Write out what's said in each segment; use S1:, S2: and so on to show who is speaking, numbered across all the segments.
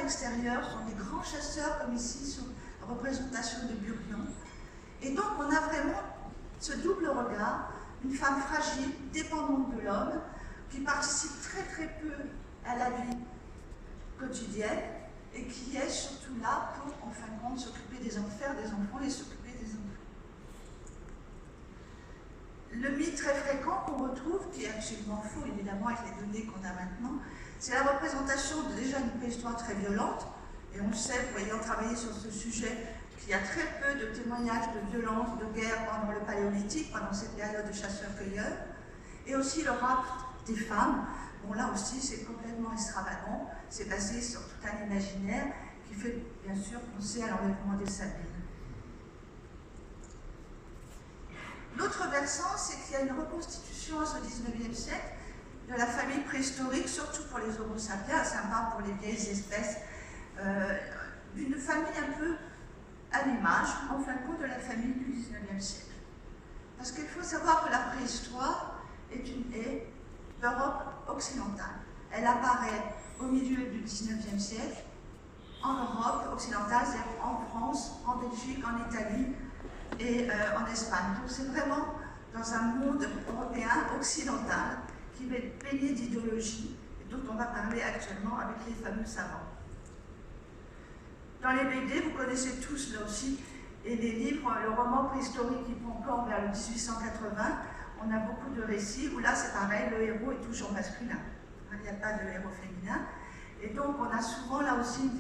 S1: l'extérieur sont des grands chasseurs, comme ici sur la représentation de Burian. Et donc on a vraiment ce double regard, une femme fragile, dépendante de l'homme, qui participe très très peu à la vie quotidienne et qui est surtout là pour, en fin de compte, s'occuper des enfants et s'occuper des enfants. Le mythe très fréquent qu'on retrouve, qui est absolument faux évidemment avec les données qu'on a maintenant, c'est la représentation de déjà une préhistoire très violente, et on le sait, pour ayant travaillé sur ce sujet, qu'il y a très peu de témoignages de violence, de guerre pendant le Paléolithique, pendant cette période de chasseurs-cueilleurs, et aussi le rapt des femmes. Bon, là aussi, c'est complètement extravagant, c'est basé sur tout un imaginaire qui fait bien sûr penser à l'enlèvement des Sabines. L'autre versant, c'est qu'il y a une reconstitution au XIXe siècle de la famille préhistorique, surtout pour les Homo sapiens, sympa pour les vieilles espèces, d'une famille un peu à l'image, en fin de compte, de la famille du XIXe siècle. Parce qu'il faut savoir que la préhistoire est d'Europe occidentale. Elle apparaît au milieu du XIXe siècle, en Europe occidentale, c'est-à-dire en France, en Belgique, en Italie et en Espagne. Donc c'est vraiment dans un monde européen occidental qui va être baigné d'idéologie et dont on va parler actuellement avec les fameux savants. Dans les BD, vous connaissez tous là aussi, et les livres, le roman préhistorique qui prend corps vers le 1880, on a beaucoup de récits où là c'est pareil, le héros est toujours masculin. Il n'y a pas de héros féminin. Et donc on a souvent là aussi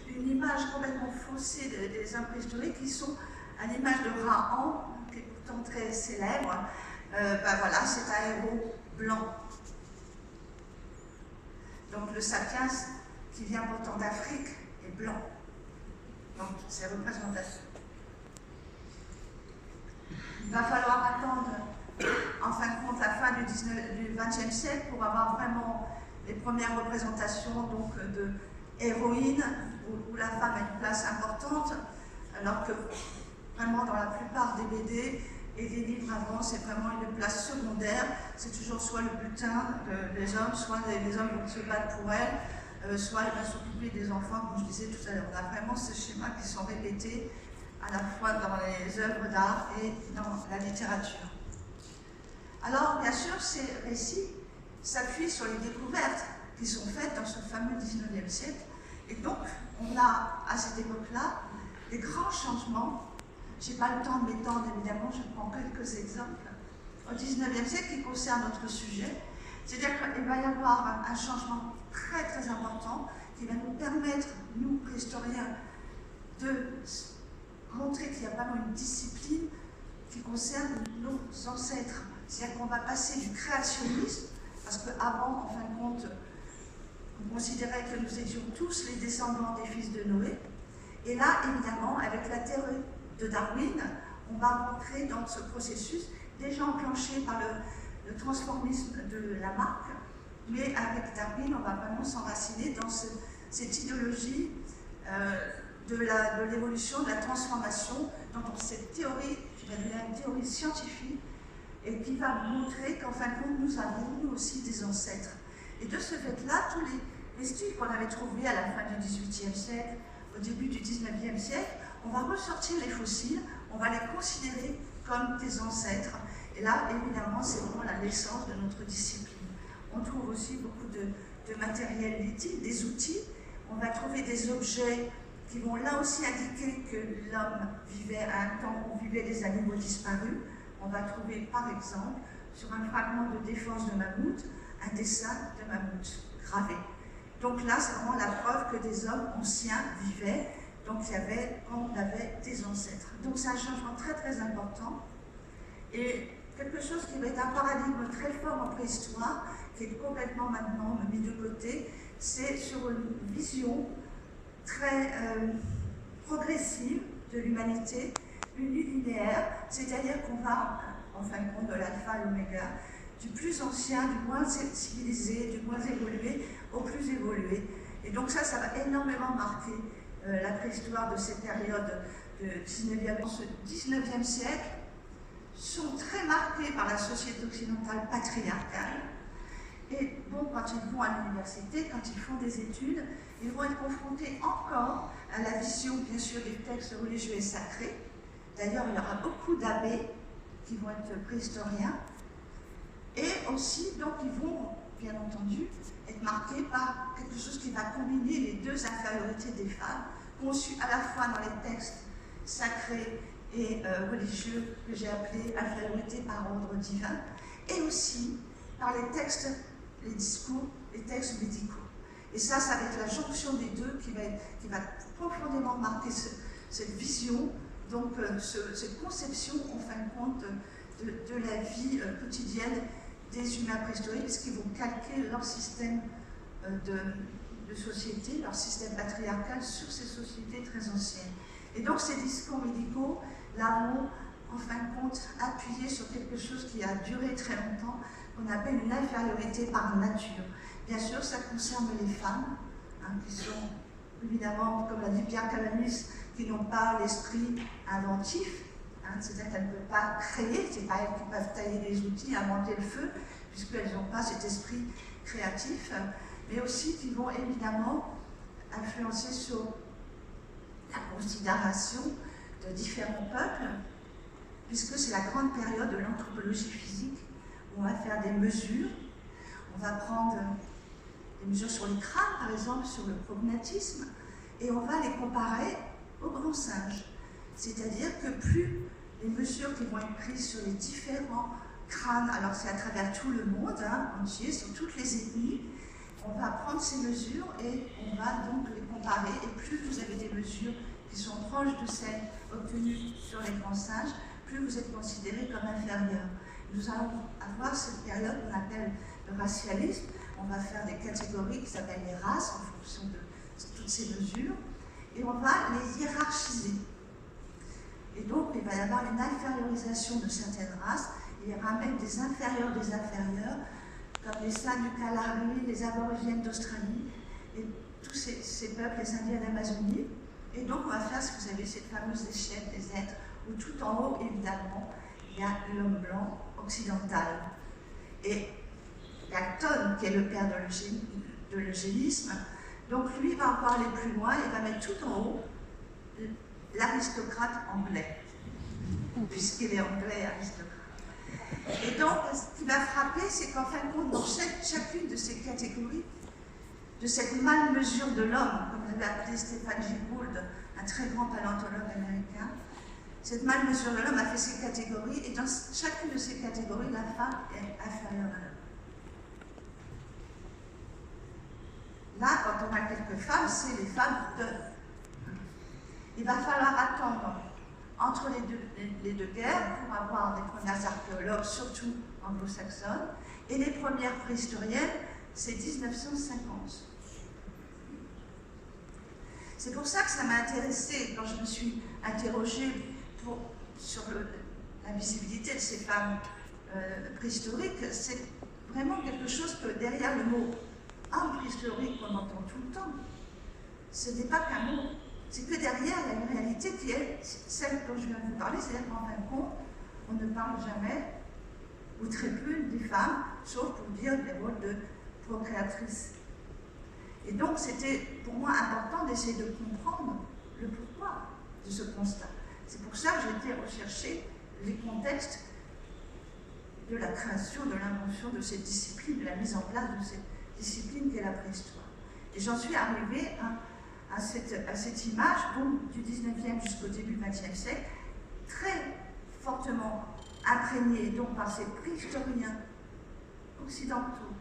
S1: une image complètement faussée des hommes préhistoriques qui sont à l'image de Rahan, qui est pourtant très célèbre. Voilà, c'est un héros blanc. Donc le sapiens, qui vient pourtant d'Afrique, est blanc. Donc c'est représentation. Il va falloir attendre, en fin de compte, la fin du XXe siècle pour avoir vraiment les premières représentations donc, de héroïnes où la femme a une place importante, alors que vraiment dans la plupart des BD et des livres avant, c'est vraiment une place secondaire. C'est toujours soit le butin des hommes, soit les hommes vont se battre pour elles, soit elle va s'occuper des enfants, comme je disais tout à l'heure. On a vraiment ces schémas qui sont répétés à la fois dans les œuvres d'art et dans la littérature. Alors, bien sûr, ces récits s'appuient sur les découvertes qui sont faites dans ce fameux XIXe siècle. Et donc, on a, à cette époque-là, des grands changements. Je n'ai pas le temps de m'étendre, évidemment, je prends quelques exemples. Au XIXe siècle, qui concerne notre sujet, c'est-à-dire qu'il va y avoir un changement très très important qui va nous permettre, nous, préhistoriens, de montrer qu'il y a vraiment une discipline qui concerne nos ancêtres. C'est-à-dire qu'on va passer du créationnisme, parce qu'avant, en fin de compte, on considérait que nous étions tous les descendants des fils de Noé. Et là, évidemment, avec la théorie de Darwin, on va rentrer dans ce processus déjà enclenché par le transformisme de Lamarck, mais avec Darwin, on va vraiment s'enraciner dans cette idéologie de l'évolution, de la transformation, dans cette théorie, je vais dire une théorie scientifique, et qui va montrer qu'en fin de compte, nous avons, nous aussi, des ancêtres. Et de ce fait-là, tous les vestiges qu'on avait trouvés à la fin du XVIIIe siècle, au début du XIXe siècle, on va ressortir les fossiles, on va les considérer comme des ancêtres. Et là, évidemment, c'est vraiment la naissance de notre discipline. On trouve aussi beaucoup de matériel lithique, des outils. On va trouver des objets qui vont là aussi indiquer que l'homme vivait à un temps où vivaient les animaux disparus. On va trouver, par exemple, sur un fragment de défense de mammouth, un dessin de mammouth gravé. Donc là, c'est vraiment la preuve que des hommes anciens vivaient, donc on avait des ancêtres. Donc c'est un changement très très important. Et quelque chose qui va être un paradigme très fort en préhistoire, qui est complètement maintenant mis de côté, c'est sur une vision très progressive de l'humanité, unilinéaire, c'est-à-dire qu'on va, en fin de compte, de l'alpha à l'oméga, du plus ancien, du moins civilisé, du moins évolué, au plus évolué. Et donc ça va énormément marquer la préhistoire de cette période de 19e. Ce 19e siècle sont très marqués par la société occidentale patriarcale Et bon, quand ils vont à l'université, quand ils font des études, ils vont être confrontés encore à la vision, bien sûr, des textes religieux et sacrés. D'ailleurs, il y aura beaucoup d'abbés qui vont être préhistoriens. Et aussi, donc, ils vont, bien entendu, être marqués par quelque chose qui va combiner les deux infériorités des femmes, conçues à la fois dans les textes sacrés et religieux que j'ai appelés infériorité par ordre divin, et aussi par les textes, les discours, les textes médicaux. Et ça va être la jonction des deux qui va profondément marquer cette vision, donc cette conception, en fin de compte, de la vie quotidienne des humains préhistoriques, puisqu'ils vont calquer leur système de société, leur système patriarcal sur ces sociétés très anciennes. Et donc ces discours médicaux, là, vont, en fin de compte, appuyer sur quelque chose qui a duré très longtemps, qu'on appelle une infériorité par nature. Bien sûr, ça concerne les femmes, qui sont évidemment, comme l'a dit Pierre Cabanis, qui n'ont pas l'esprit inventif, c'est-à-dire qu'elles ne peuvent pas créer, c'est pas elles qui peuvent tailler des outils, inventer le feu, puisqu'elles n'ont pas cet esprit créatif, mais aussi qui vont évidemment influencer sur la considération de différents peuples, puisque c'est la grande période de l'anthropologie physique, où on va faire des mesures, on va prendre des mesures sur les crânes, par exemple, sur le prognatisme, et on va les comparer aux grands singes. C'est-à-dire que plus les mesures qui vont être prises sur les différents crânes, alors c'est à travers tout le monde entier, sur toutes les ethnies, on va prendre ces mesures et on va donc les comparer. Et plus vous avez des mesures qui sont proches de celles obtenues sur les grands singes, plus vous êtes considéré comme inférieur. Nous allons avoir cette période qu'on appelle le racialisme. On va faire des catégories qui s'appellent les races en fonction de toutes ces mesures, et on va les hiérarchiser. Et donc, il va y avoir une infériorisation de certaines races. Il y aura même des inférieurs, comme les Sains du Kalahari, les Aborigènes d'Australie, et tous ces peuples, les Indiens d'Amazonie. Et donc, on va faire ce que vous avez, cette fameuse échelle des êtres, où tout en haut, évidemment, il y a l'homme blanc occidental. Et Galton, qui est le père de l'eugénisme, donc lui va encore aller plus loin, il va mettre tout en haut l'aristocrate anglais, puisqu'il est anglais aristocrate. Et donc, ce qui va frapper, c'est qu'en fin de compte, dans chacune de ces catégories, de cette mal-mesure de l'homme, comme l'avait appelé Stéphane J. Gould, un très grand paléontologue américain, cette mal-mesure de l'homme a fait ces catégories, et dans chacune de ces catégories, la femme est inférieure à l'homme. Là, quand on a quelques femmes, c'est les femmes de... Il va falloir attendre entre les deux guerres pour avoir des premiers archéologues, surtout anglo-saxonnes, et les premières préhistoriennes, c'est 1950. C'est pour ça que ça m'a intéressée quand je me suis interrogée sur la visibilité de ces femmes préhistoriques. C'est vraiment quelque chose que derrière le mot homme préhistorique qu'on entend tout le temps, ce n'est pas qu'un mot. C'est que derrière, il y a une réalité qui est celle dont je viens de vous parler, c'est-à-dire qu'en fin de compte, on ne parle jamais, ou très peu, des femmes, sauf pour dire des rôles de procréatrices. Et donc, c'était pour moi important d'essayer de comprendre le pourquoi de ce constat. C'est pour ça que j'ai été rechercher les contextes de la création, de l'invention de cette discipline, de la mise en place de cette discipline qu'est la préhistoire. Et j'en suis arrivée à cette image du 19e jusqu'au début du 20e siècle, très fortement imprégnée donc par ces préhistoriens occidentaux,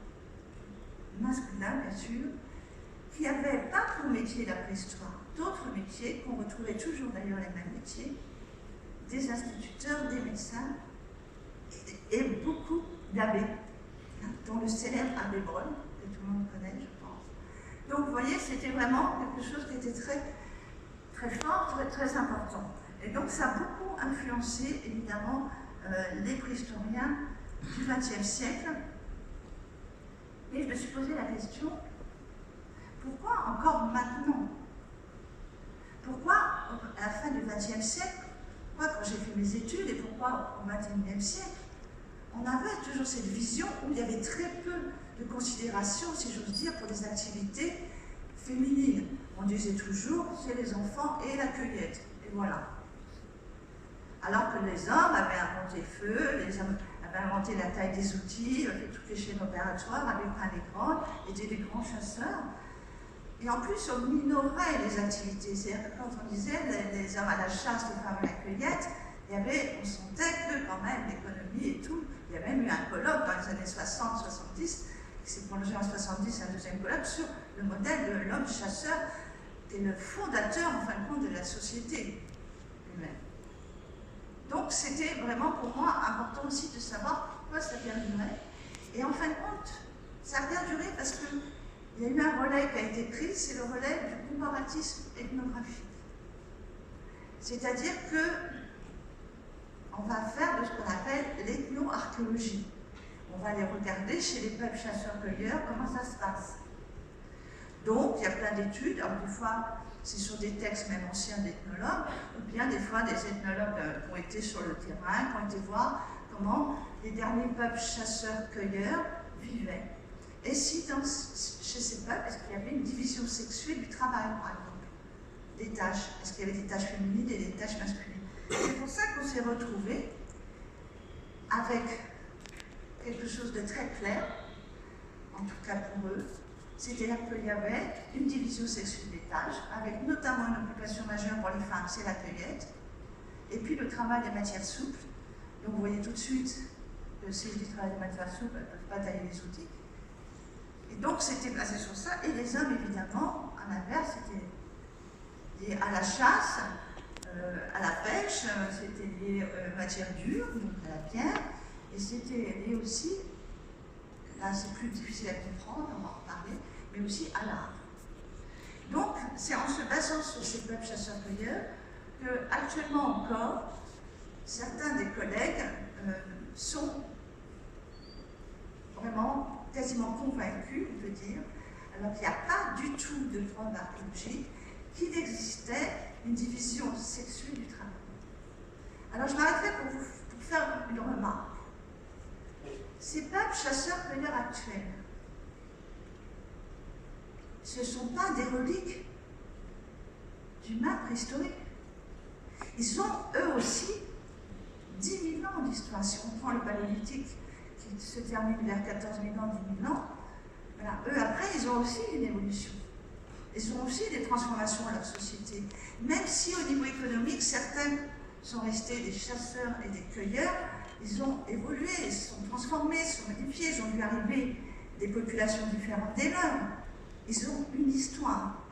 S1: masculins bien sûr, qui n'avaient pas pour métier la préhistoire, d'autres métiers qu'on retrouvait toujours d'ailleurs les mêmes métiers, des instituteurs, des médecins et beaucoup d'abbés, dont le célèbre abbé Brown, que tout le monde connaît, je pense. Donc, vous voyez, c'était vraiment quelque chose qui était très, très fort, très, très important. Et donc, ça a beaucoup influencé, évidemment, les préhistoriens du XXe siècle. Et je me suis posé la question, pourquoi encore maintenant? Pourquoi, à la fin du XXe siècle, pourquoi quand j'ai fait mes études, et pourquoi au XXIe siècle, on avait toujours cette vision où il y avait très peu de considération, si j'ose dire, pour les activités féminines. On disait toujours, c'est les enfants et la cueillette. Et voilà. Alors que les hommes avaient inventé le feu, les hommes avaient inventé la taille des outils, fait toutes les chaînes opératoires, avaient pris les grandes, étaient des grands chasseurs. Et en plus, on minorait les activités. C'est-à-dire que quand on disait les hommes à la chasse, les femmes à la cueillette, on sentait que quand même l'économie et tout, il y a même eu un colloque dans les années 60-70, qui s'est prolongé en 70, un deuxième colloque, sur le modèle de l'homme chasseur, qui est le fondateur, en fin de compte, de la société humaine. Donc c'était vraiment pour moi important aussi de savoir pourquoi ça perdurait. Et en fin de compte, ça a perduré parce qu'il y a eu un relais qui a été pris, c'est le relais du comparatisme ethnographique. C'est-à-dire que on va faire de ce qu'on appelle l'ethno-archéologie. On va aller regarder chez les peuples chasseurs-cueilleurs comment ça se passe. Donc, il y a plein d'études. Alors, des fois, c'est sur des textes même anciens d'ethnologues, ou bien des fois des ethnologues qui ont été sur le terrain, qui ont été voir comment les derniers peuples chasseurs-cueilleurs vivaient. Et si chez ces peuples, est-ce qu'il y avait une division sexuelle du travail, par exemple, des tâches? Est-ce qu'il y avait des tâches féminines et des tâches masculines? C'est pour ça qu'on s'est retrouvés avec quelque chose de très clair, en tout cas pour eux, c'est-à-dire qu'il y avait une division sexuelle des tâches, avec notamment une occupation majeure pour les femmes, c'est la cueillette, et puis le travail des matières souples. Donc vous voyez tout de suite que si je dis travail des matières souples, elles ne peuvent pas tailler les outils. Et donc c'était basé sur ça, et les hommes évidemment, à l'inverse, c'était lié à la chasse, à la pêche, c'était lié aux matières dures, donc à la pierre, et c'était lié aussi, là c'est plus difficile à comprendre, on va en reparler, mais aussi à l'art. Donc c'est en se basant sur ces peuples chasseurs-cueilleurs que actuellement encore, certains des collègues sont vraiment quasiment convaincus, on peut dire, alors qu'il n'y a pas du tout de preuve archéologique, qu'il existait une division sexuelle du travail. Alors je m'arrêterai pour faire une remarque. Ces peuples chasseurs-cueilleurs actuels, ce ne sont pas des reliques d'humains préhistoriques. Ils ont eux aussi 10 000 ans d'histoire. Si on prend le paléolithique qui se termine vers 14 000 ans, 10 000 ans, voilà, eux après ils ont aussi une évolution. Ils ont aussi des transformations dans leur société. Même si au niveau économique, certains sont restés des chasseurs et des cueilleurs, ils ont évolué, ils se sont transformés, se sont modifiés, ils ont vu arriver des populations différentes des leurs. Ils ont une histoire.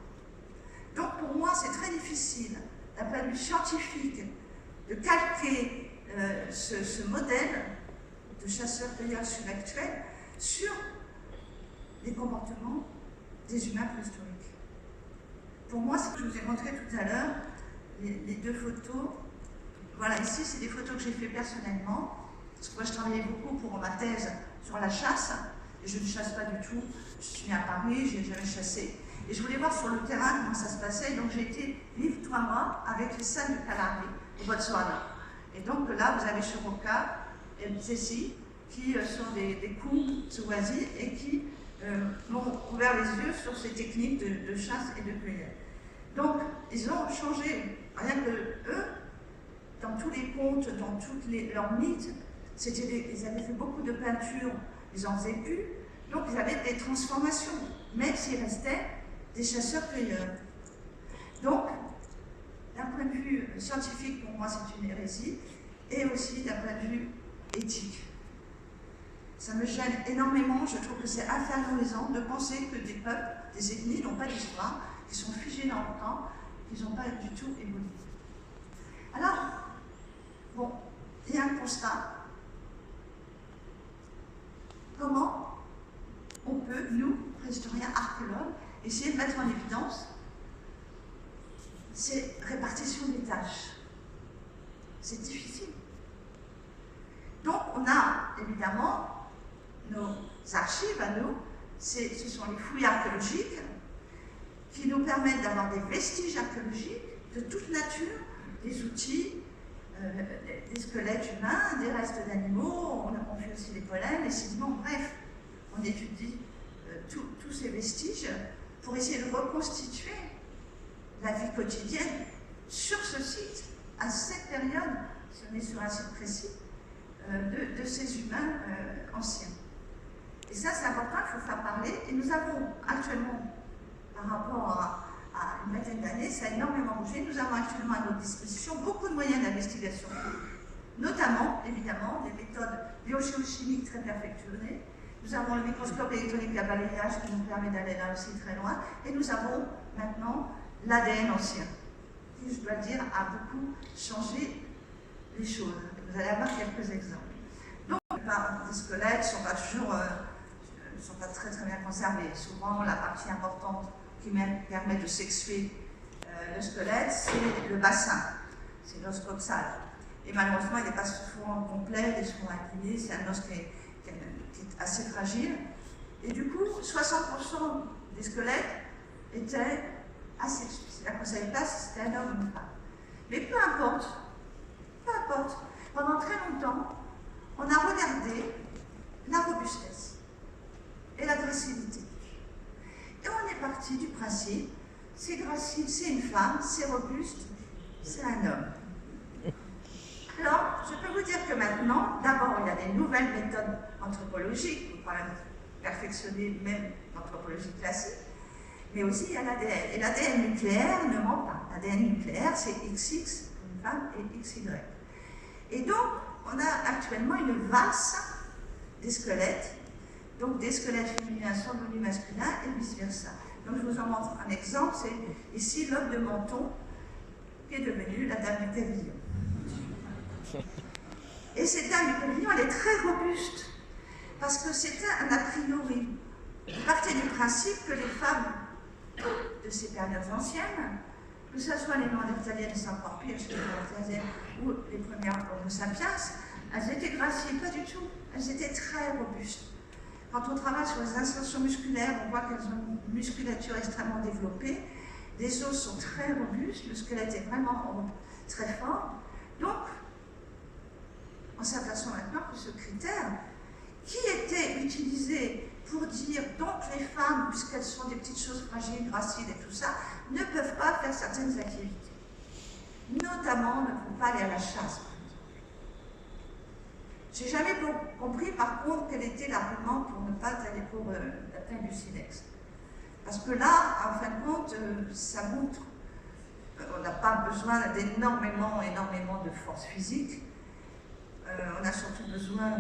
S1: Donc pour moi, c'est très difficile, d'un point de vue scientifique, de calquer ce modèle de chasseurs-cueilleurs actuel sur les comportements des humains préhistoriques. Pour moi, ce que je vous ai montré tout à l'heure, les deux photos, voilà, ici, c'est des photos que j'ai fait personnellement, parce que moi, je travaillais beaucoup pour ma thèse sur la chasse, et je ne chasse pas du tout. Je suis née à Paris, je n'ai jamais chassé. Et je voulais voir sur le terrain comment ça se passait, donc j'ai été vivre 3 mois avec les San de Kalahari, au Botswana. Et donc là, vous avez Shoroka et Tsessi, qui sont des coups Swazi et qui m'ont ouvert les yeux sur ces techniques de chasse et de cueillette. Donc, ils ont changé, rien que eux, dans tous les contes, dans tous leurs mythes, ils avaient fait beaucoup de peintures, ils n'en faisaient plus, donc ils avaient des transformations, même s'ils restaient des chasseurs-cueilleurs. Donc, d'un point de vue scientifique, pour moi, c'est une hérésie, et aussi d'un point de vue éthique. Ça me gêne énormément, je trouve que c'est infériorisant de penser que des peuples, des ethnies n'ont pas d'histoire, qui sont figés dans le temps, qui n'ont pas du tout évolué. Alors, bon, il y a un constat. Comment on peut, nous, préhistoriens, archéologues, essayer de mettre en évidence ces répartitions des tâches? C'est difficile. Donc, on a évidemment nos archives à nous, ce sont les fouilles archéologiques qui nous permettent d'avoir des vestiges archéologiques de toute nature, des outils, des squelettes humains, des restes d'animaux, on fait aussi les pollens, les sédiments, bref, on étudie tous ces vestiges pour essayer de reconstituer la vie quotidienne sur ce site, à cette période, si on est sur un site précis, de ces humains anciens. Et ça, c'est important, il faut faire parler. Et nous avons actuellement, par rapport à une vingtaine d'années, ça a énormément bougé. Nous avons actuellement à notre disposition beaucoup de moyens d'investigation, notamment, évidemment, des méthodes biogéochimiques très perfectionnées. Nous avons le microscope électronique à balayage qui nous permet d'aller là aussi très loin. Et nous avons maintenant l'ADN ancien, qui, je dois le dire, a beaucoup changé les choses. Vous allez avoir quelques exemples. Donc, les squelettes ne sont pas toujours sont pas très très bien conservés. Souvent, la partie importante qui permet de sexuer le squelette, c'est le bassin, c'est l'os coxal. Et malheureusement, il n'est pas souvent complet, il est souvent incliné, c'est un os qui est assez fragile. Et du coup, 60% des squelettes étaient asexués. C'est-à-dire qu'on ne savait pas si c'était un homme ou une femme. Mais peu importe, pendant très longtemps, on a regardé la robustesse et la gracilité. Et on est parti du principe, c'est gracile, c'est une femme, c'est robuste, c'est un homme. Alors, je peux vous dire que maintenant, d'abord, il y a des nouvelles méthodes anthropologiques, pour quand même perfectionner même l'anthropologie classique, mais aussi il y a l'ADN. Et l'ADN nucléaire ne ment pas. L'ADN nucléaire, c'est XX pour une femme et XY. Et donc, on a actuellement une valse des squelettes, donc des squelettes féminins sont devenus masculins et vice-versa. Donc, je vous en montre un exemple, c'est ici l'homme de Menton qui est devenue la dame du pavillon. Et cette dame du pavillon, elle est très robuste, parce que c'était un a priori. On partait du principe que les femmes de ces périodes anciennes, que ce soit les néandertaliennes, c'est encore pire chez les néandertaliennes, ou les premières Homo sapiens, elles étaient graciles, pas du tout. Elles étaient très robustes. Quand on travaille sur les insertions musculaires, on voit qu'elles ont une musculature extrêmement développée. Les os sont très robustes, le squelette est vraiment très fort. Donc, on s'aperçoit maintenant que ce critère, qui était utilisé pour dire donc les femmes, puisqu'elles sont des petites choses fragiles, graciles et tout ça, ne peuvent pas faire certaines activités. Notamment, ne peuvent pas aller à la chasse. J'ai jamais compris par contre quel était l'argument pour ne pas aller pour la taille du silex. Parce que là, en fin de compte, ça montre qu'on n'a pas besoin d'énormément de force physique. On a surtout besoin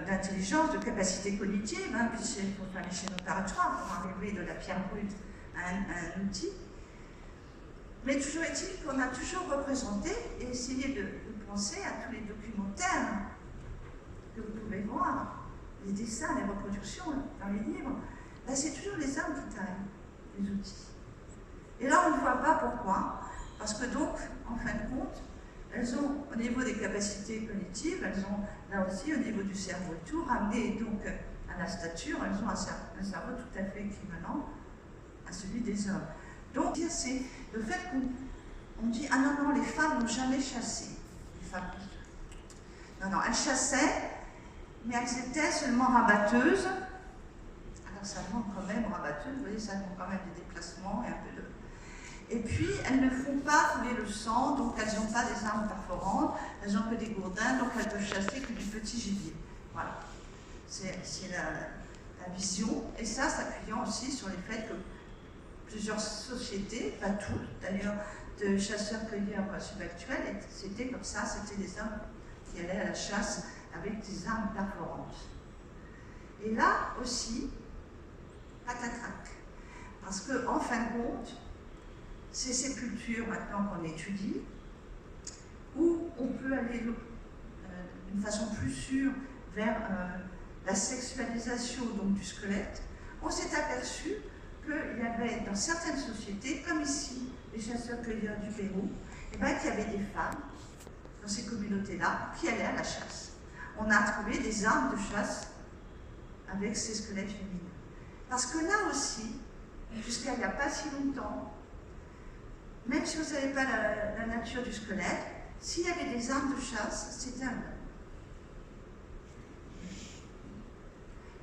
S1: d'intelligence, de capacité cognitive, hein, puisqu'il faut faire les chaînes opératoires pour arriver de la pierre brute à un outil. Mais toujours est-il qu'on a toujours représenté et essayé de penser à tous les documentaires que vous pouvez voir, les dessins, les reproductions dans les livres. Là, c'est toujours les hommes qui taillent les outils. Et là, on ne voit pas pourquoi, parce que donc, en fin de compte, elles ont, au niveau des capacités cognitives, elles ont, là aussi, au niveau du cerveau et tout, ramené donc à la stature, elles ont un cerveau tout à fait équivalent à celui des hommes. Donc, c'est le fait qu'on dit, ah non, non, les femmes n'ont jamais chassé. Les femmes. Non, non, elles chassaient, mais elles étaient seulement rabatteuses. Alors, ça demande quand même rabatteuses, vous voyez, ça demande quand même des déplacements et un peu de... Et puis, elles ne font pas couler le sang, donc elles n'ont pas des armes perforantes, elles n'ont que des gourdins, donc elles peuvent chasser que du petit gibier. Voilà. C'est la vision, et ça s'appuyant aussi sur le fait que plusieurs sociétés, pas toutes d'ailleurs, de chasseurs-cueilleurs subactuels, c'était comme ça, c'était des hommes qui allaient à la chasse avec des armes perforantes. Et là aussi, patatrac. Parce qu'en fin de compte, ces sépultures maintenant qu'on étudie, où on peut aller d'une façon plus sûre vers la sexualisation donc, du squelette, on s'est aperçu qu'il y avait dans certaines sociétés, comme ici, les chasseurs-cueilleurs du Pérou, et bien, qu'il y avait des femmes dans ces communautés-là qui allaient à la chasse. On a trouvé des armes de chasse avec ces squelettes féminins. Parce que là aussi, jusqu'à il n'y a pas si longtemps, même si vous n'avez pas la nature du squelette, s'il y avait des armes de chasse, c'était un homme.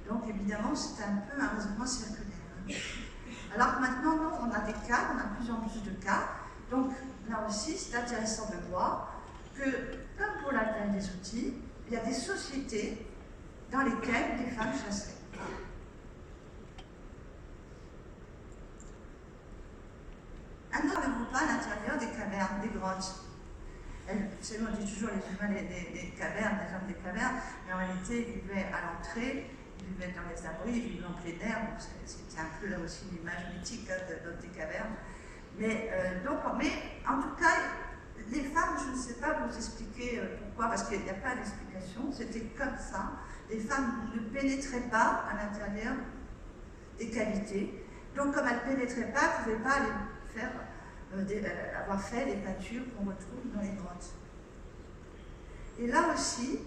S1: Donc évidemment, c'est un peu un raisonnement circulaire. Alors maintenant, non, on a des cas, on a de plus en plus de cas. Donc là aussi, c'est intéressant de voir que, comme pour la taille des outils, il y a des sociétés dans lesquelles les femmes chassaient. Un autre groupe à l'intérieur des cavernes, des grottes. On dit toujours les humains des cavernes, les hommes des cavernes, mais en réalité, ils vivaient à l'entrée, ils vivaient dans les abris, ils vivaient en plein air, donc c'était un peu là aussi l'image mythique de l'homme des cavernes. Mais en tout cas, les femmes, je ne sais pas vous expliquer pourquoi, parce qu'il n'y a pas d'explication, c'était comme ça. Les femmes ne pénétraient pas à l'intérieur des cavités, donc comme elles ne pénétraient pas, elles ne pouvaient pas aller faire avoir fait les peintures qu'on retrouve dans les grottes. Et là aussi,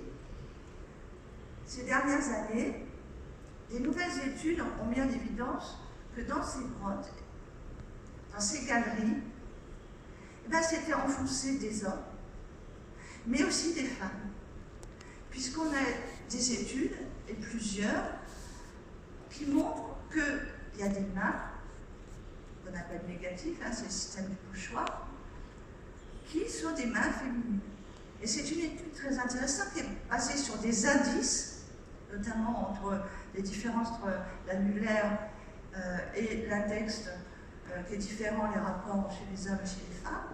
S1: ces dernières années, des nouvelles études ont mis en évidence que dans ces grottes, dans ces galeries, c'était enfoncé des hommes, mais aussi des femmes. Puisqu'on a des études, et plusieurs, qui montrent qu'il y a des mains, qu'on appelle négatifs, c'est le système du pochoir, qui sont des mains féminines. Et c'est une étude très intéressante qui est basée sur des indices, notamment entre les différences entre l'annulaire et l'index, qui est différent, les rapports chez les hommes et chez les femmes,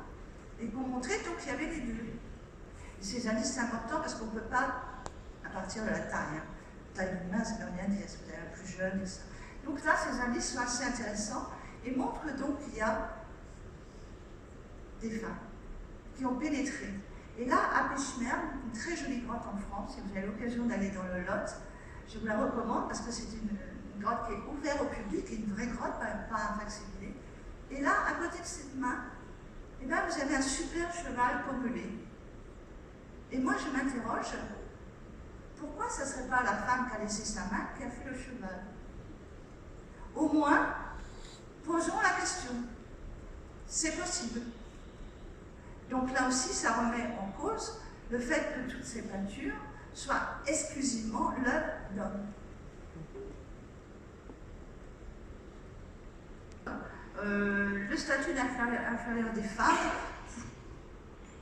S1: et qui ont montré qu'il y avait les deux. Et ces indices, c'est important parce qu'on ne peut pas, à partir de la taille, taille d'une main, ça ne veut rien dire, si vous avez la plus jeune et ça. Donc là, ces indices sont assez intéressants et montrent donc qu'il y a des femmes qui ont pénétré. Et là, à Pechmerg, une très jolie grotte en France, si vous avez l'occasion d'aller dans le Lot, je vous la recommande parce que c'est une grotte qui est ouverte au public, et une vraie grotte, pas un facsimilé. Et là, à côté de cette main, vous avez un super cheval pommelé. Et moi, je m'interroge, pourquoi ce ne serait pas la femme qui a laissé sa main qui a fait le cheval? Au moins, posons la question. C'est possible. Donc là aussi, ça remet en cause le fait que toutes ces peintures soient exclusivement l'œuvre d'hommes. Le statut inférieur des femmes,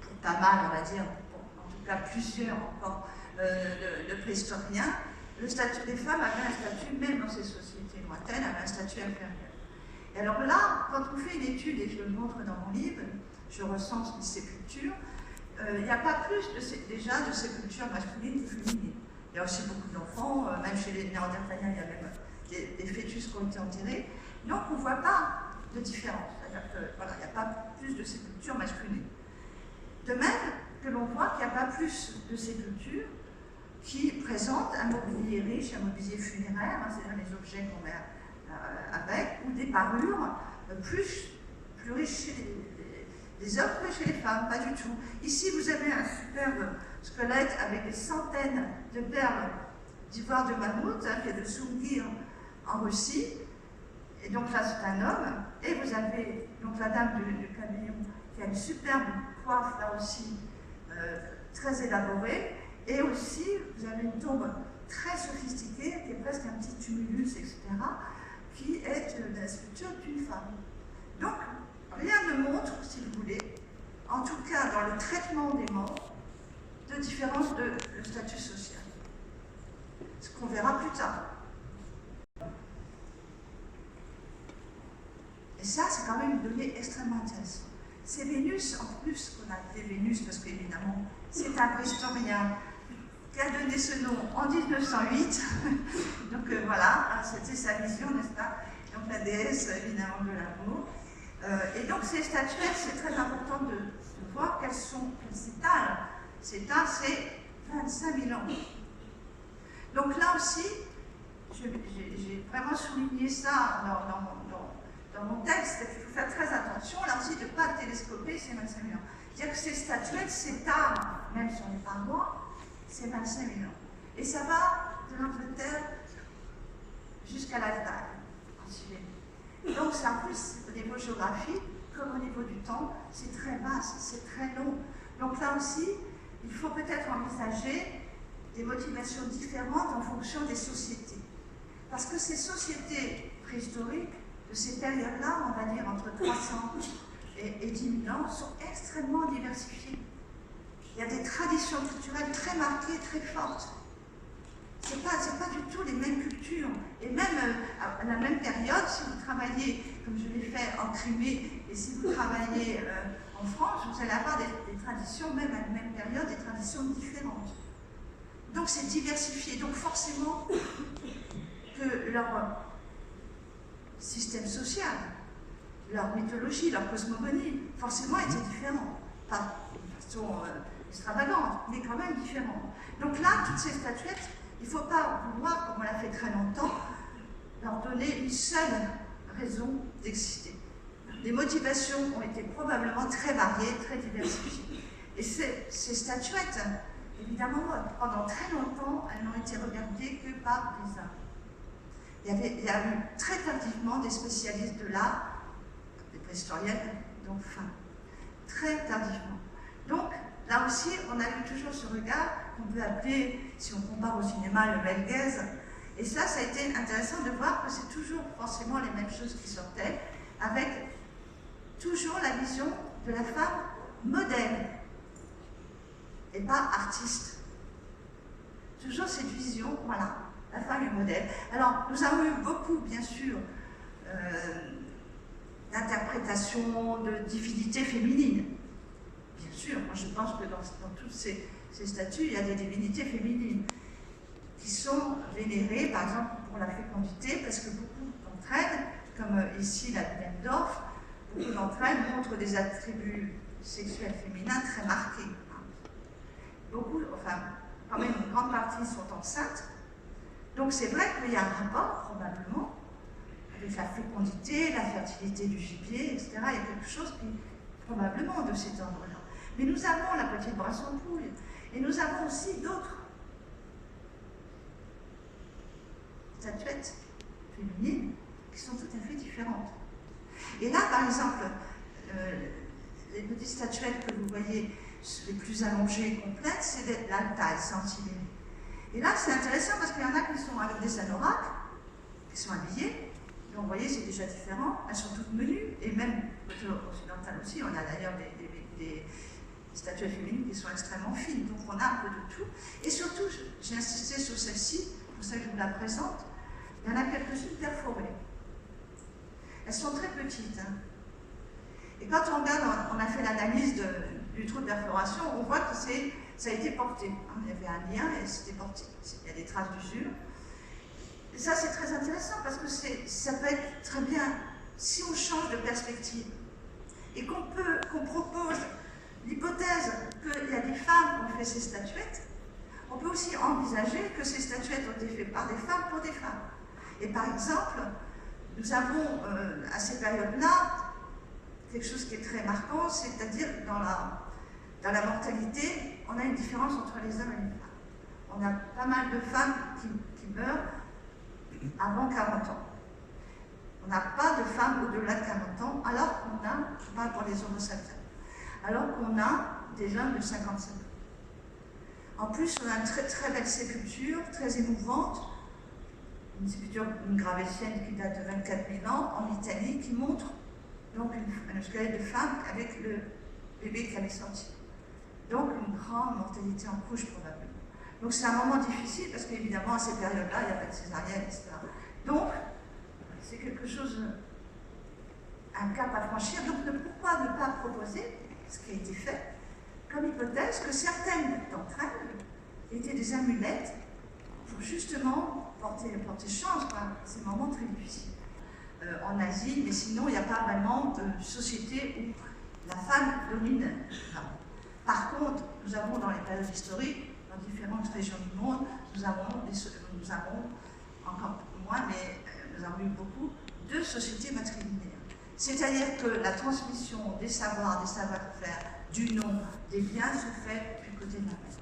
S1: pour pas mal, on va dire, en tout cas plusieurs encore de préhistoriens, le statut des femmes avait un statut, même dans ces sociétés lointaines, avait un statut inférieur. Et alors là, quand on fait une étude, et je le montre dans mon livre, je recense les sépultures, il n'y a pas plus déjà de sépultures masculines que féminines. Il y a aussi beaucoup d'enfants, même chez les Néandertaliens, il y a même des fœtus qui ont été enterrés. Donc on ne voit pas de différence. C'est-à-dire qu'il n'y a pas plus de sépultures masculines. De même que l'on voit qu'il n'y a pas plus de sépultures qui présentent un mobilier riche, un mobilier funéraire, c'est-à-dire les objets qu'on met avec, ou des parures plus riches chez les hommes que chez les femmes, pas du tout. Ici, vous avez un superbe squelette avec des centaines de perles d'ivoire de mammouth, qui est de Soungir en Russie. Et donc là, c'est un homme. Et vous avez donc la dame du camion qui a une superbe coiffe, là aussi, très élaborée. Et aussi, vous avez une tombe très sophistiquée, qui est presque un petit tumulus, etc., qui est la sculpture d'une femme. Donc, rien ne montre, si vous voulez, en tout cas dans le traitement des morts, de différence de statut social. Ce qu'on verra plus tard. Et ça, c'est quand même une donnée extrêmement intéressante. C'est Vénus, en plus, qu'on a appelé Vénus, parce qu'évidemment, c'est un préhistorien qui a donné ce nom en 1908. Donc voilà, c'était sa vision, n'est-ce pas? Donc la déesse, évidemment, de l'amour. Et donc ces statuettes, c'est très important de voir qu'elles s'étalent. S'étalent, c'est 25 000 ans. Donc là aussi, j'ai vraiment souligné ça dans mon texte, il faut faire très attention, là aussi, de ne pas télescoper ces 25 000 ans. C'est-à-dire que ces statuettes s'étalent, même sur les parois, c'est 25 000 ans. Et ça va de l'Angleterre jusqu'à l'Altaï, en Sibérie. Donc, ça, en plus, au niveau géographique, comme au niveau du temps, c'est très vaste, c'est très long. Donc là aussi, il faut peut-être envisager des motivations différentes en fonction des sociétés. Parce que ces sociétés préhistoriques, de ces périodes-là, on va dire entre 300 et 10 000 ans, sont extrêmement diversifiées. Il y a des traditions culturelles très marquées, très fortes. Ce n'est pas du tout les mêmes cultures. Et même à la même période, si vous travaillez, comme je l'ai fait en Crimée, et si vous travaillez en France, vous allez avoir des traditions, même à la même période, des traditions différentes. Donc c'est diversifié. Donc forcément que leur système social, leur mythologie, leur cosmogonie, forcément était différent. Pas de façon extravagante, mais quand même différent. Donc là, toutes ces statuettes, il ne faut pas vouloir, comme on l'a fait très longtemps, leur donner une seule raison d'exister. Les motivations ont été probablement très variées, très diversifiées. Et ces statuettes, évidemment, pendant très longtemps, elles n'ont été regardées que par les hommes. Il y a eu très tardivement des spécialistes de l'art, des préhistoriennes, donc femmes. Très tardivement. Donc, là aussi, on a eu toujours ce regard qu'on peut appeler, si on compare au cinéma, le bel gaze. Et ça a été intéressant de voir que c'est toujours forcément les mêmes choses qui sortaient, avec toujours la vision de la femme modèle, et pas artiste. Toujours cette vision, voilà, la femme est modèle. Alors, nous avons eu beaucoup, bien sûr, d'interprétations de divinités féminines. Bien sûr, moi je pense que dans toutes ces statues, il y a des divinités féminines qui sont vénérées, par exemple, pour la fécondité, parce que beaucoup d'entre elles, comme ici la Dendorf, beaucoup d'entre elles montrent des attributs sexuels féminins très marqués. Beaucoup, enfin, quand même une grande partie sont enceintes. Donc c'est vrai qu'il y a un rapport, probablement, avec la fécondité, la fertilité du gibier, etc. Il y a quelque chose qui, probablement, de cet ordre-là. Mais nous avons la petite Brassenpouille, et nous avons aussi d'autres statuettes féminines qui sont tout à fait différentes. Et là, par exemple, les petites statuettes que vous voyez, les plus allongées et complètes, c'est l'Altaï Sentinelle. Et là, c'est intéressant parce qu'il y en a qui sont avec des anoraks, qui sont habillées. Donc, vous voyez, c'est déjà différent. Elles sont toutes menues, et même côté occidental aussi, on a d'ailleurs des statuettes féminines qui sont extrêmement fines. Donc, on a un peu de tout. Et surtout, j'ai insisté sur celle-ci, c'est pour ça que je vous la présente. Il y en a quelques-unes perforées. Elles sont très petites. Hein. Et quand on regarde, on a fait l'analyse du trou de perforation, on voit que ça a été porté. Il y avait un lien et c'était porté. Il y a des traces d'usure. Et ça, c'est très intéressant parce que ça peut être très bien, si on change de perspective et qu'on propose l'hypothèse qu'il y a des femmes qui ont fait ces statuettes, on peut aussi envisager que ces statuettes ont été faites par des femmes pour des femmes. Et par exemple, nous avons à ces périodes-là quelque chose qui est très marquant, c'est-à-dire dans la mortalité, on a une différence entre les hommes et les femmes. On a pas mal de femmes qui meurent avant 40 ans. On n'a pas de femmes au-delà de 40 ans, alors qu'on a, je parle pour les homo sapiens, alors qu'on a des hommes de 55 ans. En plus, on a une très, très belle sépulture, très émouvante, une sépulture, une gravétienne qui date de 24 000 ans en Italie, qui montre donc un squelette de femme avec le bébé qui avait sorti. Donc une grande mortalité en couche probablement. Donc c'est un moment difficile parce qu'évidemment à ces périodes-là, il n'y a pas de césarienne, etc. Donc c'est quelque chose, un cap à franchir. Donc pourquoi ne pas proposer, ce qui a été fait, comme hypothèse que certaines d'entre elles étaient des amulettes pour justement porter chance à ces moments très difficiles. En Asie, mais sinon il n'y a pas vraiment de société où la femme domine. Par contre, nous avons dans les périodes historiques, dans différentes régions du monde, nous avons encore moins, mais nous avons eu beaucoup de sociétés matrilinéaires. C'est-à-dire que la transmission des savoirs, des savoir-faire, du nom, des biens se fait du côté de la mère.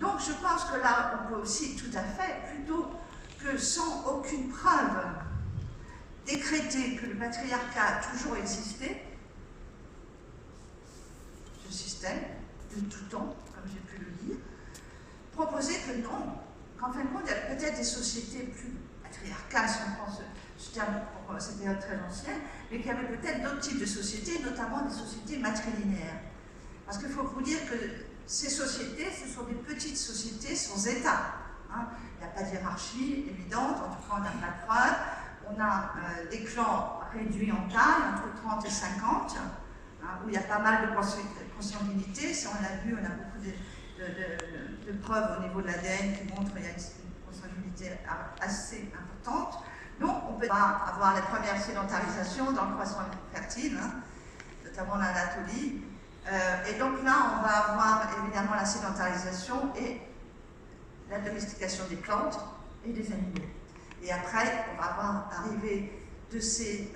S1: Donc je pense que là, on peut aussi tout à fait, plutôt que sans aucune preuve, décréter que le patriarcat a toujours existé, ce système, de tout temps, comme j'ai pu le dire, proposer que non, qu'en fin de compte, il y a peut-être des sociétés plus patriarcales, si on prend ce terme pour cette période très ancienne, mais qu'il y avait peut-être d'autres types de sociétés, notamment des sociétés matrilinéaires. Parce qu'il faut vous dire que ces sociétés, ce sont des petites sociétés sans État. Hein. Il n'y a pas de hiérarchie évidente, en tout cas on n'a pas de preuves. On a des clans réduits en taille, entre 30 et 50, hein, où il y a pas mal de consanguinité. Si on l'a vu, on a beaucoup de preuves au niveau de l'ADN qui montrent qu'il y a une consanguinité assez importante. Donc on peut avoir les premières sédentarisations dans le croissant fertile, hein, notamment en Anatolie. Et donc là, on va avoir évidemment la sédentarisation et la domestication des plantes et des animaux. Et après, on va avoir arrivé de ces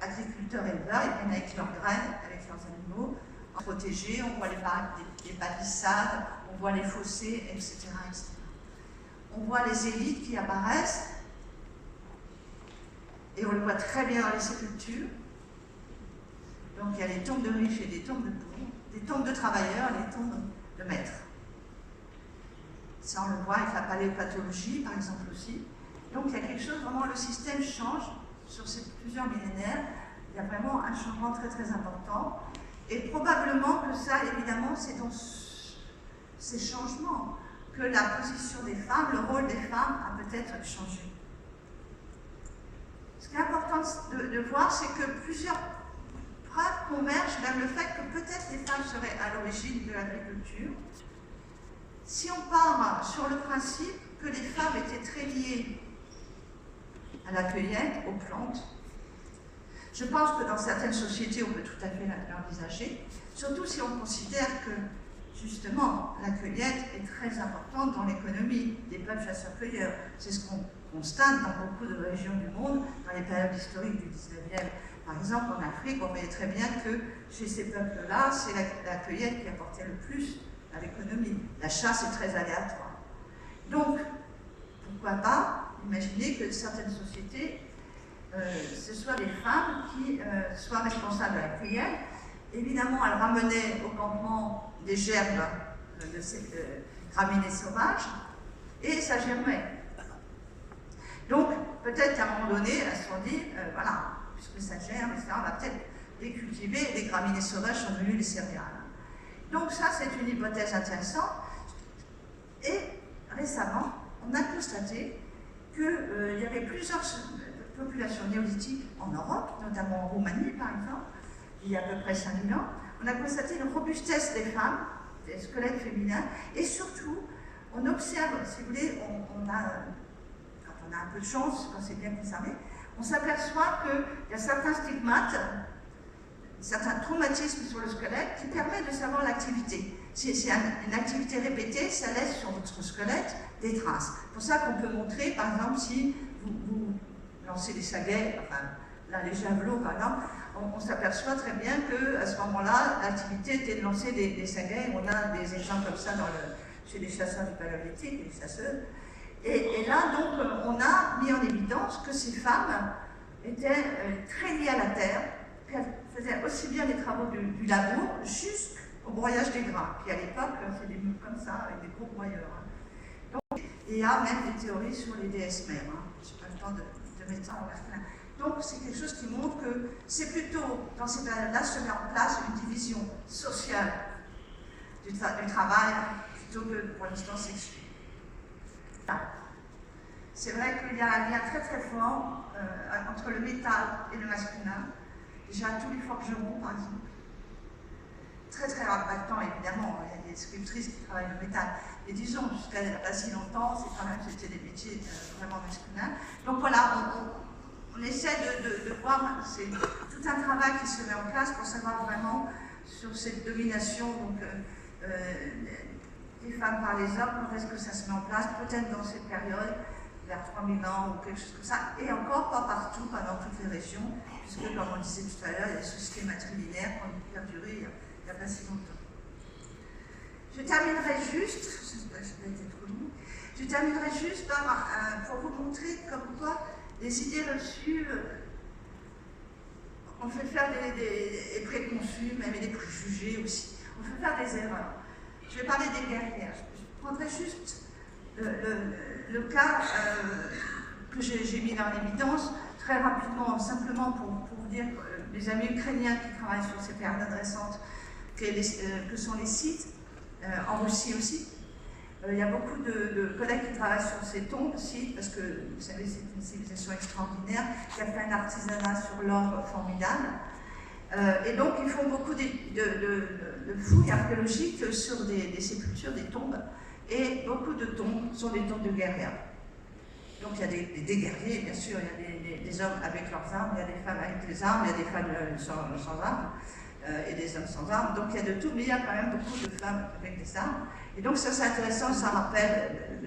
S1: agriculteurs-éleveurs, ils viennent avec leurs graines, avec leurs animaux, protégés, on voit les palissades, on voit les fossés, etc., etc. On voit les élites qui apparaissent, et on le voit très bien dans les sépultures. Donc il y a les tombes de riches et des tombes de pauvres, des tombes de travailleurs et des tombes de maîtres. Ça on le voit avec la paléopathologie par exemple aussi. Donc il y a quelque chose, vraiment le système change sur ces plusieurs millénaires. Il y a vraiment un changement très très important. Et probablement que ça, évidemment, c'est dans ces changements que la position des femmes, le rôle des femmes a peut-être changé. Ce qui est important de voir, c'est que plusieurs preuves convergent vers le fait que peut-être les femmes seraient à l'origine de l'agriculture. Si on part sur le principe que les femmes étaient très liées à la cueillette, aux plantes, je pense que dans certaines sociétés, on peut tout à fait l'envisager, surtout si on considère que, justement, la cueillette est très importante dans l'économie des peuples chasseurs-cueilleurs. C'est ce qu'on constate dans beaucoup de régions du monde, dans les périodes historiques du 19e. Par exemple, en Afrique, on voyait très bien que chez ces peuples-là, c'est la cueillette qui apportait le plus à l'économie. La chasse est très aléatoire. Donc, pourquoi pas imaginer que certaines sociétés, ce soit des femmes qui soient responsables de la cueillette. Évidemment, elles ramenaient au campement des gerbes de ces graminées sauvages et ça germait. Donc, peut-être qu'à un moment donné, elles se sont dit, voilà, puisque ça germe, etc., on va peut-être les cultiver et les graminées sauvages sont devenues des céréales. Donc ça, c'est une hypothèse intéressante. Et récemment, on a constaté qu'il y avait plusieurs populations néolithiques en Europe, notamment en Roumanie par exemple, il y a à peu près 5000 ans. On a constaté une robustesse des femmes, des squelettes féminins, et surtout, on observe, si vous voulez, quand on a un peu de chance, quand c'est bien conservé, on s'aperçoit qu'il y a certains stigmates, certains traumatismes sur le squelette qui permettent de savoir l'activité. Si c'est une activité répétée, ça laisse sur votre squelette des traces. C'est pour ça qu'on peut montrer, par exemple, si vous lancez des saguets, enfin là les javelots par exemple, on s'aperçoit très bien qu'à ce moment-là, l'activité était de lancer des saguets. On a des exemples comme ça chez les chasseurs du paléolithique, les chasseuses. Et là, donc, on a mis en évidence que ces femmes étaient très liées à la terre, qu'elles faisaient aussi bien les travaux du labour jusqu'au broyage des grains. Puis à l'époque, c'est des murs comme ça, avec des gros broyeurs. Hein. Donc, il y a même des théories sur les déesses mères. Hein. Je n'ai pas le temps de mettre ça en masculin. Donc, c'est quelque chose qui montre que c'est plutôt, dans ces périodes-là, se met en place une division sociale du travail plutôt que, pour l'instant, sexuelle. C'est vrai qu'il y a un lien très très fort entre le métal et le masculin. Déjà, tous les forgerons, par exemple. Très très impactant, évidemment. Il y a des sculptrices qui travaillent le métal. Et disons, jusqu'à pas si longtemps, c'était des métiers vraiment masculins. Donc voilà, on essaie de voir, c'est tout un travail qui se met en place pour savoir vraiment sur cette domination donc, des femmes par les hommes, quand est-ce que ça se met en place, peut-être dans cette période, vers 3000 ans ou quelque chose comme ça, et encore pas partout, pas dans toutes les régions, puisque comme on disait tout à l'heure, il y a des sociétés matrilinéaires qui ont perduré il n'y a pas si longtemps. Je terminerai juste, pour vous montrer comme quoi les idées reçues, on fait faire des préconçus, même des préjugés aussi, on fait faire des erreurs. Je vais parler des guerrières. Je prendrai juste le cas que j'ai mis en évidence, très rapidement, simplement pour vous dire que les amis ukrainiens qui travaillent sur ces périodes récentes, que sont les sites, en Russie aussi. Il y a beaucoup de collègues qui travaillent sur ces tombes, sites, parce que vous savez, c'est une civilisation extraordinaire qui a fait un artisanat sur l'or formidable. Et donc, ils font beaucoup de fouilles archéologiques sur des sépultures, des tombes, et beaucoup de tombes sont des tombes de guerriers. Donc, il y a des guerriers, bien sûr, il y a des hommes avec leurs armes, il y a des femmes avec des armes, il y a des femmes sans armes, et des hommes sans armes. Donc, il y a de tout, mais il y a quand même beaucoup de femmes avec des armes. Et donc, ça, c'est intéressant, ça rappelle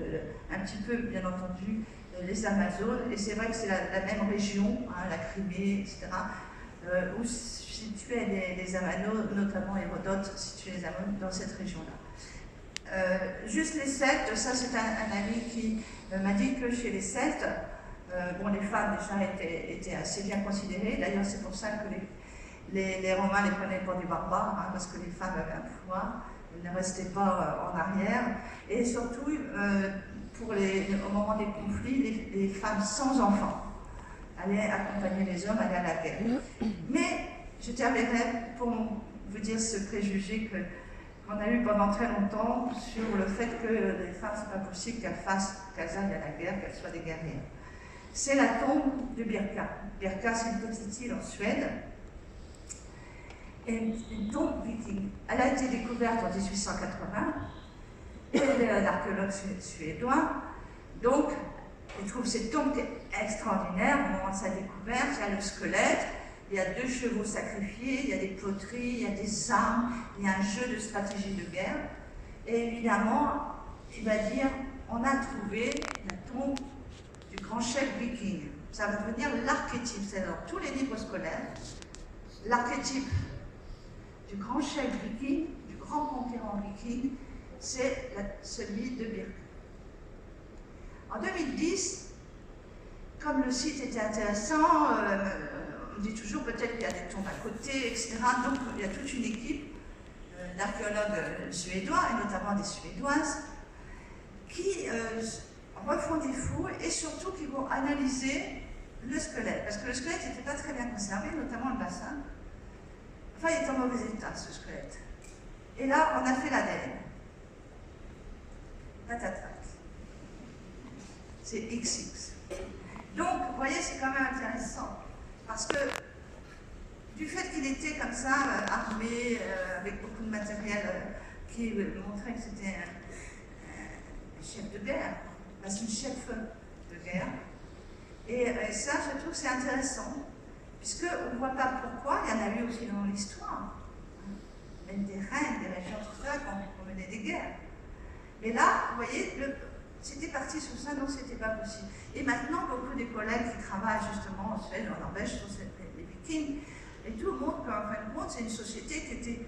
S1: un petit peu, bien entendu, les Amazones, et c'est vrai que c'est la même région, hein, la Crimée, etc., où situaient les Amazones, notamment Hérodote situait les Amazones dans cette région-là. Juste les Celtes, ça c'est un ami qui m'a dit que chez les Celtes, bon, les femmes déjà étaient assez bien considérées, d'ailleurs c'est pour ça que les Romains les prenaient pour des barbares, hein, parce que les femmes avaient un pouvoir, elles ne restaient pas en arrière, et surtout au moment des conflits, les femmes sans enfants allaient accompagner les hommes, allaient à la guerre. Mais je terminerai pour vous dire ce préjugé qu'on a eu pendant très longtemps sur le fait que les femmes, c'est pas possible qu'elles aillent à la guerre, qu'elles soient des guerrières. C'est la tombe de Birka. Birka, c'est une petite île en Suède. Et une tombe viking. Elle a été découverte en 1880. Et l'archéologue suédois, donc, il trouve cette tombe extraordinaire. Au moment de sa découverte, il y a le squelette, il y a 2 chevaux sacrifiés, il y a des poteries, il y a des armes, il y a un jeu de stratégie de guerre. Et évidemment, il va dire, on a trouvé la tombe du grand chef viking. Ça va devenir l'archétype, c'est dans tous les livres scolaires. L'archétype du grand chef viking, du grand conquérant viking, c'est celui de Birka. En 2010, comme le site était intéressant, on dit toujours peut-être qu'il y a des tombes à côté, etc. Donc il y a toute une équipe d'archéologues suédois, et notamment des Suédoises, qui refont des fouilles et surtout qui vont analyser le squelette. Parce que le squelette n'était pas très bien conservé, notamment le bassin. Enfin, il est en mauvais état, ce squelette. Et là, on a fait l'ADN. Patatrac. C'est XX. Donc, vous voyez, c'est quand même intéressant. Parce que, du fait qu'il était comme ça, armé, avec beaucoup de matériel qui montrait que c'était un chef de guerre, parce une chef de guerre. Et ça, je trouve que c'est intéressant, puisqu'on ne voit pas pourquoi, il y en a eu aussi dans l'histoire. Même des reines, des régions, tout ça, quand on menait des guerres. Mais là, vous voyez, c'était parti sur ça, non, c'était pas possible. Et maintenant, beaucoup des collègues qui travaillent justement en Suède, en Norvège, sur les Vikings, et tout montre qu'en fin de compte, c'est une société qui était,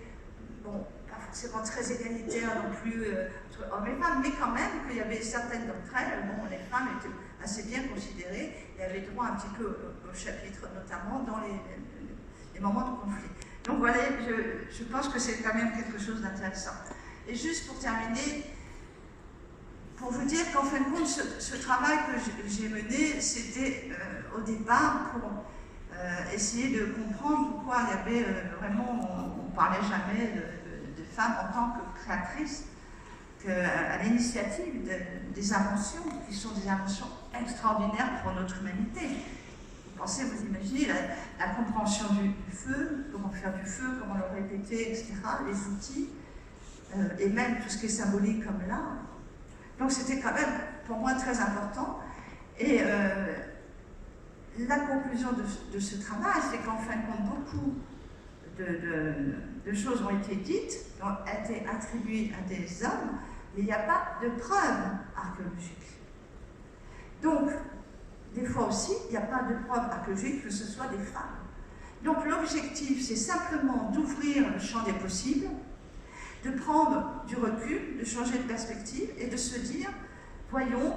S1: bon, pas forcément très égalitaire non plus entre hommes et femmes, mais quand même qu'il y avait certaines d'entre elles, bon, les femmes étaient assez bien considérées et avaient droit un petit peu au chapitre, notamment dans les moments de conflit. Donc voilà, je pense que c'est quand même quelque chose d'intéressant. Et juste pour terminer, pour vous dire qu'en fin de compte, ce travail que j'ai mené, c'était au départ pour essayer de comprendre pourquoi il y avait vraiment, on ne parlait jamais de femmes en tant que créatrices, à l'initiative des inventions, qui sont des inventions extraordinaires pour notre humanité. Vous pensez, vous imaginez la compréhension du feu, comment faire du feu, comment le répéter, etc., les outils, et même tout ce qui est symbolique comme l'art. Donc c'était quand même, pour moi, très important. Et la conclusion de ce travail, c'est qu'en fin de compte, beaucoup de choses ont été dites, ont été attribuées à des hommes, mais il n'y a pas de preuves archéologiques. Donc, des fois aussi, il n'y a pas de preuves archéologiques que ce soit des femmes. Donc l'objectif, c'est simplement d'ouvrir le champ des possibles, de prendre du recul, de changer de perspective et de se dire, voyons,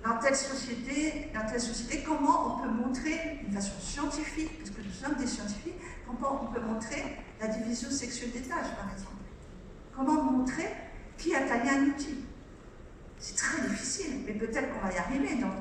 S1: dans telle société, comment on peut montrer, d'une façon scientifique, parce que nous sommes des scientifiques, comment on peut montrer la division sexuelle des tâches, par exemple. Comment montrer qui a taillé un outil. C'est très difficile, mais peut-être qu'on va y arriver. Donc,